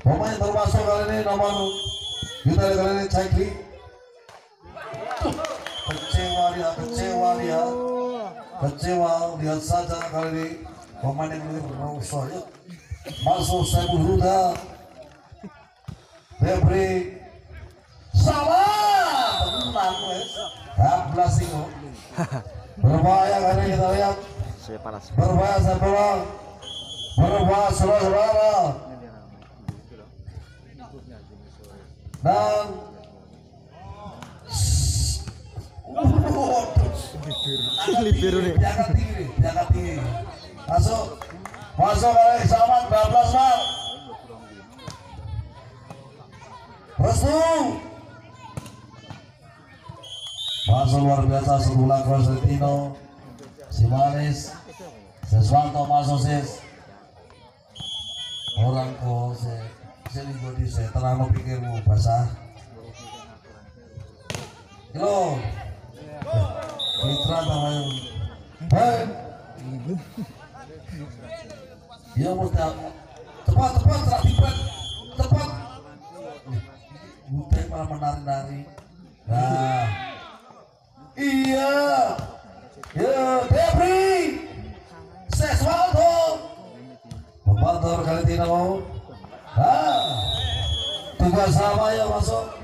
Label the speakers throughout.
Speaker 1: Pemain termasuk kali ini nomor kita kali ini Cekli. Kecewa lihat saja kali ini pemain yang lebih berusaha ya. Masuk Saiful Huda, Febri, salah, tenang wes, 12 itu berbahaya kali ini kita lihat, berbahaya sebelah, berbahaya saudara-saudara, dan diangkat tinggi, masuk kali Saman 12 mal, restu, masuk luar biasa sebulan Konstantino, Simanis, Seswanto masuk sis, orang kok sini bodi saya tenang mau pikirmu basah, halo. Mitra namanya, hei, dia mau cepat cepat, bukan malah menari-nari. Nah, iya, ya Febri, Seswanto, pembantu kali tidak mau. Tugas sama ya masuk.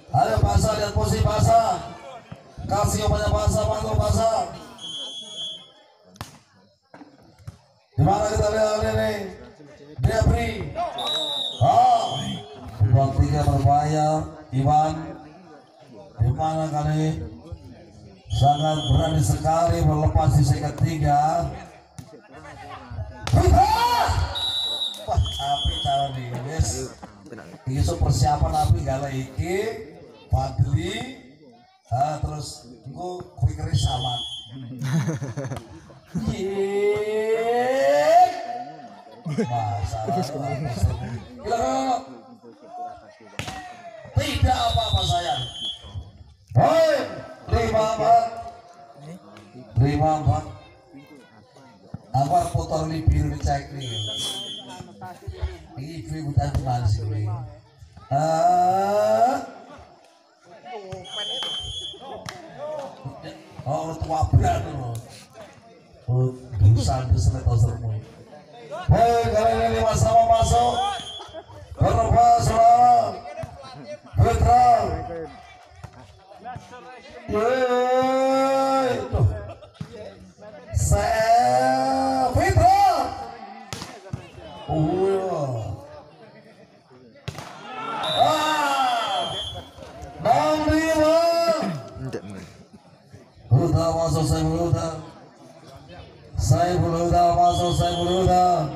Speaker 1: Ayo pasang lihat posisi pasang. Kasih banyak bahasa, masuk bahasa. Dimana kita lihat ini? Debri. Peluang 3 berbahaya. Iwan. Dimana kali sangat berani sekali melepas di set ketiga. Wah, api cara nih, guys. Ini persiapan api gala iki, Fadli. Terus gue quicker sama tidak apa-apa sayang. Hoi 5-4 Awal putar ini biru dicek nih. Ini gue buta kemana sih gue. Oh, tua berat loh. Oh, bisa semeter semua. Hei, kalian ini sama masuk. Berubah saudara. Putra. Yeay. Saya Putra. Huda masuk Saiful Huda masuk Saiful Huda.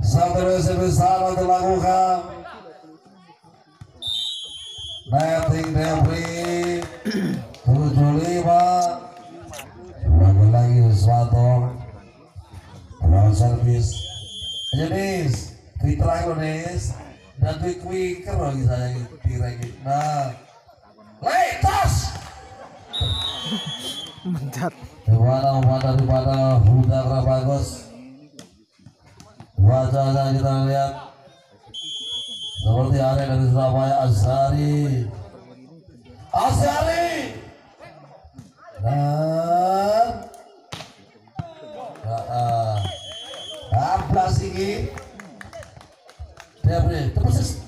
Speaker 1: Satu besar dilakukan. Netting Debri 75. Lagi Swanto. Lawan servis. Jenis Fitra Indonesia dan quicker lagi saya kira gitu. Nah, letos.
Speaker 2: Mencat.
Speaker 1: Daripada Huda bagus. Wajahnya kita lihat seperti ada dari Surabaya Azhari. Dan 12 ini dia beri terus.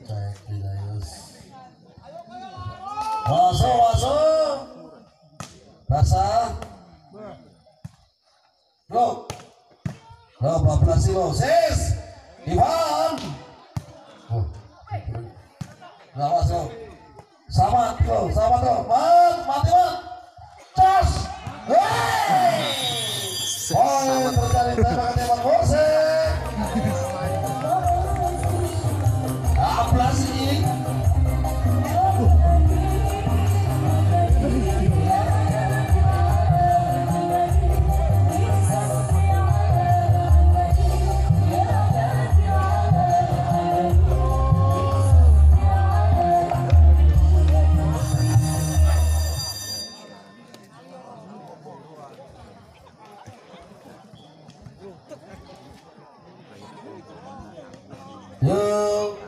Speaker 1: Cek Dayus. Masuk. Basah. Bro. 14 kilo. Sis. Iwan. Lawas lo. Sama tuh. Mati. Cas. Hei. Oh, terjadi tembakan tembak Bose. 12 ini. Yuk.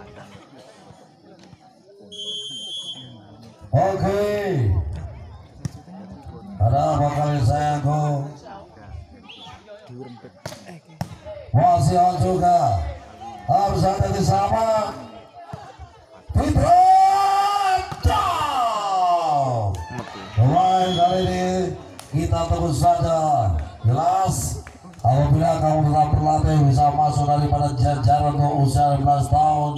Speaker 1: Oke. Ada apa kali sayangku? Masih on juga. Harus hati-hati sama. Fitra. Pemain kali ini kita terus saja. Jelas. Apabila kamu tetap berlatih bisa masuk daripada jajaran untuk usia 16 tahun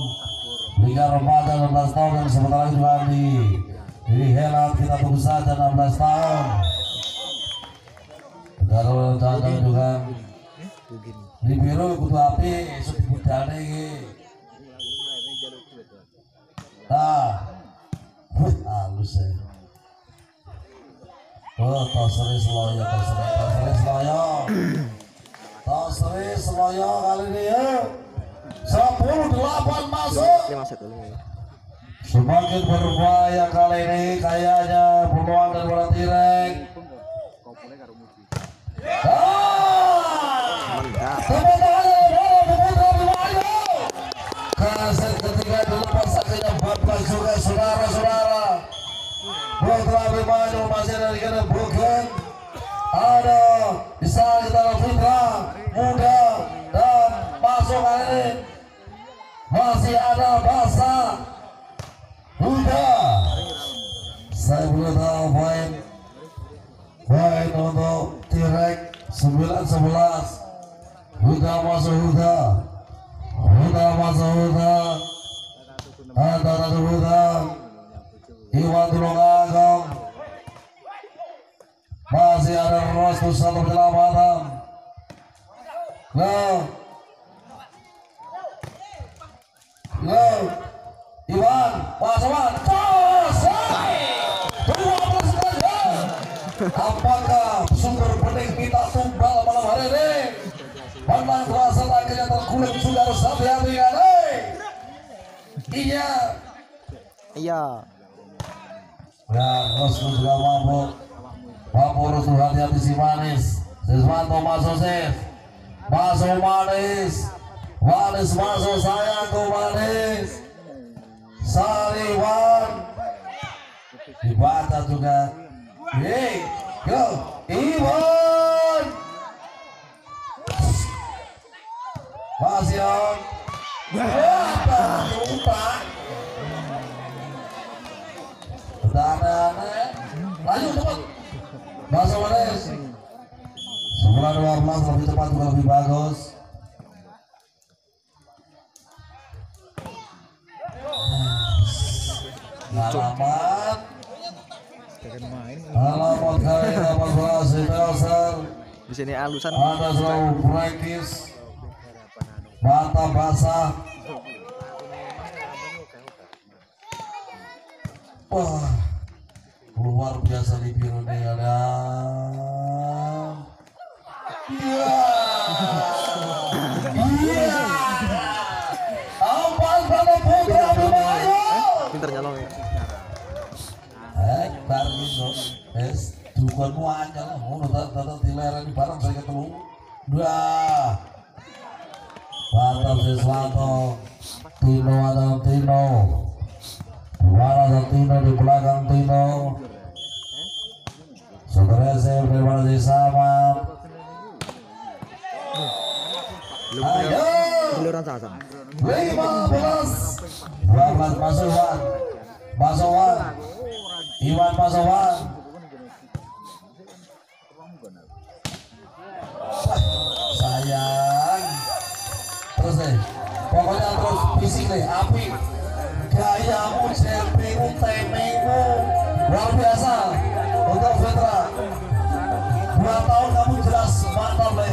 Speaker 1: Liga Remaja 16 tahun yang sebentar lagi juga di helat kita tunggu saja 16 tahun. Kalau jangan juga di biru kudu api sudah budane iki. Halus ya. Oh, Tosri Seloyo, Tosri Seloyo. Tosri Seloyo kali ini ya 10-8 masuk. Semakin berbahaya kali ini kayaknya peluang dari bola tirek. Kaset ketiga dilepas akhirnya 14 juga saudara-saudara. Putra Abimanyu masih dari kena bukan. Ada bisa kita Putra muda dan masuk kali ini masih ada Basa muda. Saya belum tahu poin untuk Tirek 9-11. Huda masuk Huda masuk Huda. Antara Huda Iwan Tulungagung. Masih ada Rostus satu penyelamatan. Iwan Pasawan. Apakah sumber bening kita tumbal malam hari ini? Pandang terasa akhirnya terkulit sudah harus hati-hati kan? Iya. Ya, Rostus juga mampu harus hati-hati si manis. Siswanto masuk masuk manis masuk sayangku manis. Sariwan dibaca juga. Go Iwan masih on. Lanjut cepat. Masuk manis. 9-12 lebih cepat juga lebih bagus. Alamat kali 18 Belser.
Speaker 2: Di sini alusan.
Speaker 1: Ada selalu practice. Mantap basah. Wah, luar biasa di biru nih ada. Ampas pada Putra Abimanyu.
Speaker 2: Pinter nyalong ya.
Speaker 1: Bar gitu. Dukunmu aja lah. Mau datang dilereni bareng saya ketemu. Mantap Siswanto. Tino ada Tino. Dimana ada Tino di belakang Tino. Saudara saya beribadah di sama. Ayo. 15 Masukan Iwan Pasawan. Sayang terus deh pokoknya terus fisik deh api gayamu jempingmu temengmu luar biasa untuk Fitra 2 tahun kamu jelas mantap deh.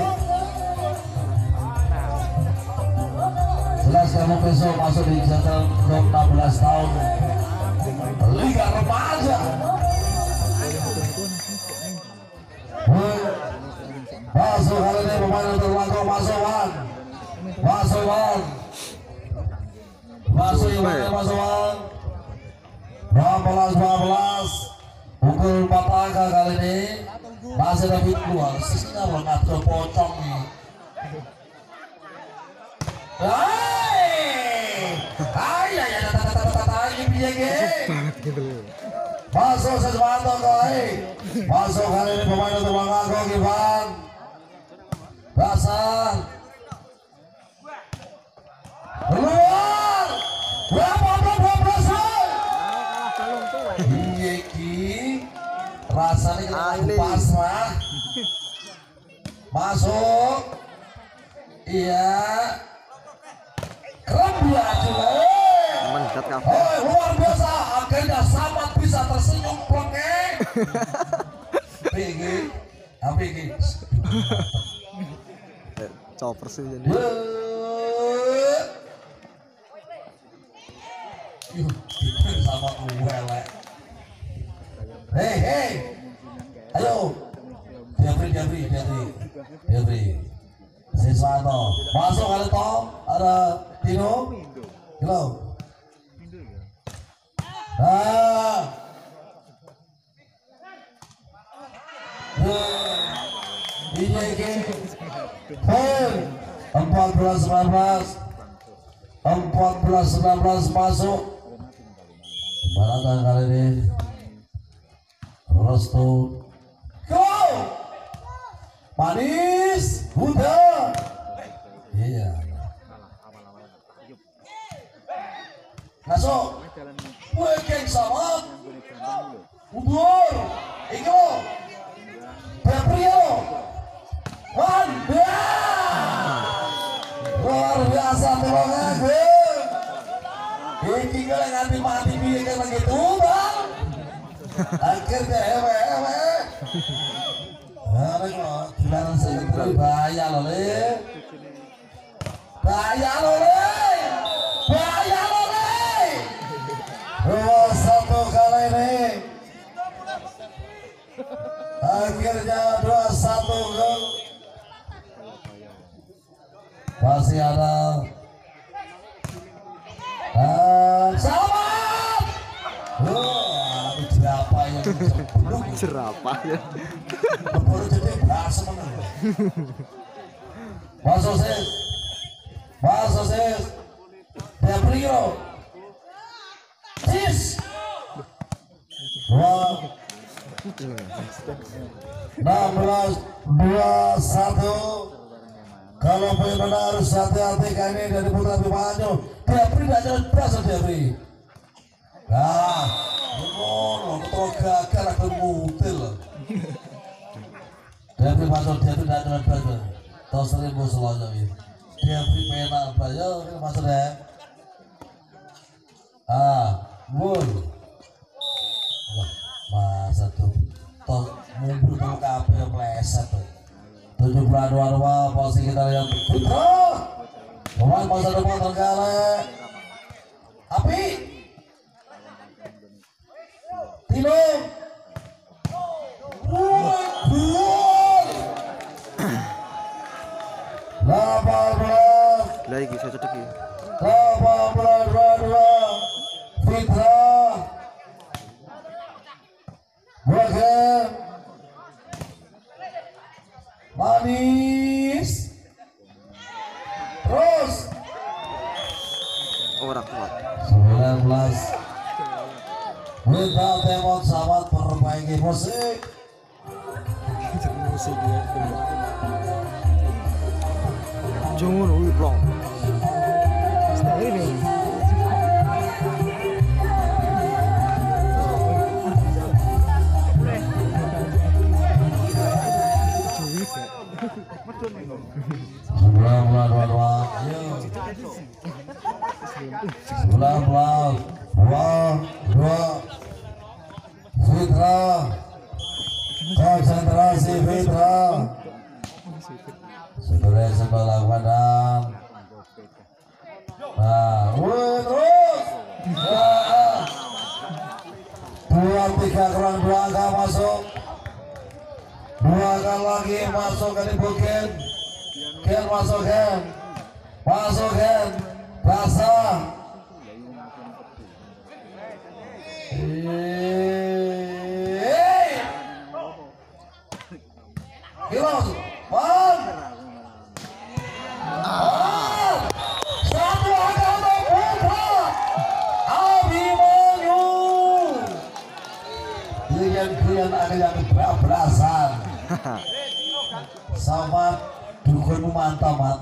Speaker 1: Jelas kamu besok masuk di jadwal 16 tahun Liga Remaja. Masuk kali ini pemain untuk Langkau Masukan. Masuk Iwan Masukan. 12 pukul 4 angka kali ini masih ada keluar sisinya mengatur pocong nih. Masuk sesuatu kali. Masuk kali ini pemain untuk mengaku Ivan. Basah. Keluar. Berapa 12. Iya ki. Rasanya kita pasrah. Masuk. Iya. Keren dia juga.
Speaker 2: Mendekat kafe.
Speaker 1: Luar biasa. Akhirnya Samad bisa tersenyum plengeng. Pergi. Apa ini?
Speaker 2: Coper sih jadi.
Speaker 1: Sama gue. Hei. Ayo. Jeffrey. Siswanto. Masuk kali Tom. Ada Tino. Halo. Ini 14-19 masuk. Gimana kali ini? Restu. Go! Manis, udah. Iya. Masuk. Weekend sama. Udur. Iko. Peprio. Wan. Luar biasa tolongnya gue. Iki gue nganti mati biar kayak begitu bang. Akhirnya hewe. Ada kok, gimana sih bahaya loh le. Satu kali ini. Akhirnya 2-1 gol. Masih ada. Selamat. Jerapah yang
Speaker 2: Jerapah ya.
Speaker 1: baru jadi bahasa mana? Masuk sis. Peprio. Sis. Wah. 16-21. Kalau benar harus hati-hati kali ini dari putra Bimanyu. Jeffrey tidak jalan biasa Jeffrey. Nah, betul gagal aku mutil. Jeffrey masuk Jeffrey tidak jalan biasa. Tahu 1000 selonjok ini. Jeffrey pengen apa ya? Masuk ya. Woi. Masa tuh. Toh mumpul tuh kafe meleset tuh. 72 posisi kita lihat Putra pemain masa depan Trenggalek Api Tino gol 18
Speaker 2: Lagi saya cocok ya.
Speaker 1: 18-22 Fitra Burger Manis terus
Speaker 2: Orang kuat.
Speaker 1: 19 Wita Temon Samad perbaiki musik
Speaker 2: Jangan uyu plong.
Speaker 1: Fitra konsentrasi Fitra segera sebelah badan. Terus 2-3 kurang belakang masuk 2 kali lagi masuk ke Bukin Ken masuk Ken basah Kilos Bang satu angka untuk Putra Abimon kalian ada yang berablasan. Sama dukunmu mantap mat.